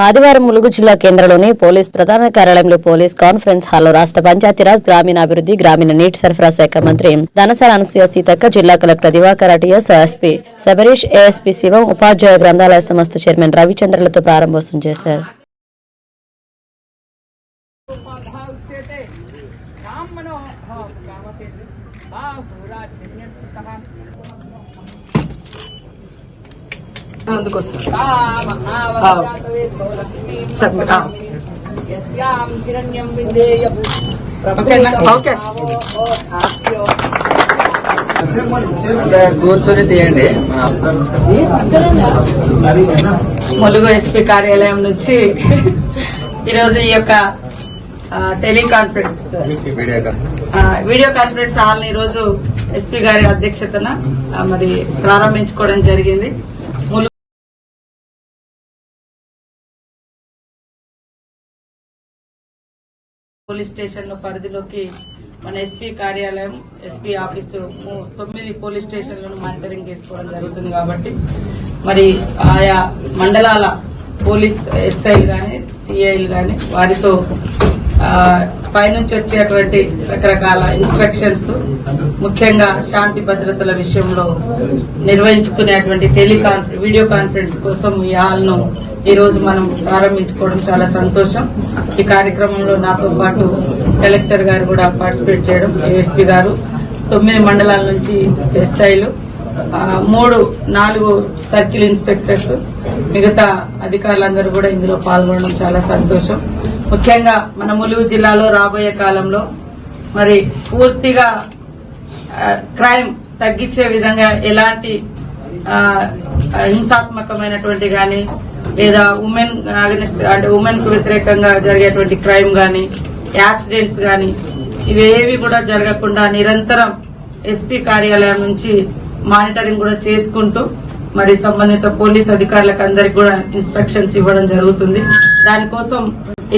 ఆదివారం ములుగు జిల్లా కేంద్రంలోని పోలీస్ ప్రధాన కార్యాలయంలో పోలీస్ కాన్ఫరెన్స్ హాల్లో రాష్ట్ర పంచాయతీరాజ్ గ్రామీణాభివృద్ధి గ్రామీణ నీటి సరఫరా శాఖ మంత్రి ధనసర అనసూయ సీతక్క, జిల్లా collector Diwakar TS, SP Sabarish, ASP Shivam, ఉపాధ్యాయ గ్రంథాలయ సంస్థ చైర్మన్ రవిచంద్రలతో ప్రారంభోత్సవం చేశారు. కూర్చొని తీయండి. ములుగు ఎస్పీ కార్యాలయం నుంచి ఈరోజు ఈ యొక్క టెలికాన్ఫరెన్స్ వీడియో కాన్ఫరెన్స్ హాల్ ని ఈరోజు ఎస్పీ గారి అధ్యక్షతన మరి ప్రారంభించుకోవడం జరిగింది. పోలీస్ స్టేషన్ పరిధిలోకి మన ఎస్పీ కార్యాలయం, ఎస్పీ ఆఫీసు 9 పోలీస్ స్టేషన్లను మానిటరింగ్ చేసుకోవడం జరుగుతుంది. కాబట్టి మరి ఆయా మండలాల పోలీస్ ఎస్ఐలు గాని, సిఐలు గాని వారితో పైనుంచి వచ్చేటువంటి రకరకాల ఇన్స్ట్రక్షన్స్, ముఖ్యంగా శాంతి భద్రతల విషయంలో నిర్వహించుకునేటువంటి వీడియో కాన్ఫరెన్స్ కోసం ఈ హాల్ ను ఈ రోజు మనం ప్రారంభించుకోవడం చాలా సంతోషం. ఈ కార్యక్రమంలో నాతో పాటు కలెక్టర్ గారు కూడా పార్టిసిపేట్ చేయడం, ఏఎస్పీ గారు, 9 మండలాల నుంచి ఎస్ఐలు, 4 సర్కిల్ ఇన్స్పెక్టర్స్, మిగతా అధికారులందరూ కూడా ఇందులో పాల్గొనడం చాలా సంతోషం. ముఖ్యంగా మన ములుగు జిల్లాలో రాబోయే కాలంలో మరి పూర్తిగా క్రైమ్ తగ్గించే విధంగా ఎలాంటి హింసాత్మకమైనటువంటి గాని లేదా ఉమెన్ అంటే ఉమెన్ కు వ్యతిరేకంగా జరిగేటువంటి క్రైమ్ గాని, యాక్సిడెంట్స్ గాని ఇవేవి కూడా జరగకుండా నిరంతరం ఎస్పీ కార్యాలయం నుంచి మానిటరింగ్ కూడా చేసుకుంటూ మరి సంబంధిత పోలీస్ అధికారులకు అందరికి కూడా ఇన్స్ట్రక్షన్స్ ఇవ్వడం జరుగుతుంది. దానికోసం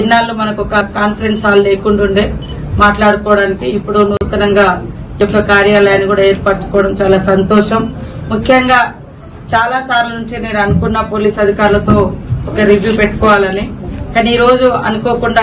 ఇన్నాళ్ళు మనకు ఒక కాన్ఫరెన్స్ హాల్ లేకుంటుండే మాట్లాడుకోవడానికి, ఇప్పుడు నూతనంగా ఈ యొక్క కార్యాలయాన్ని కూడా ఏర్పరచుకోవడం చాలా సంతోషం. ముఖ్యంగా చాలా సార్ల నుంచి నేను అనుకున్న పోలీస్ అధికారులతో ఒక రివ్యూ పెట్టుకోవాలని, కానీ ఈ రోజు అనుకోకుండా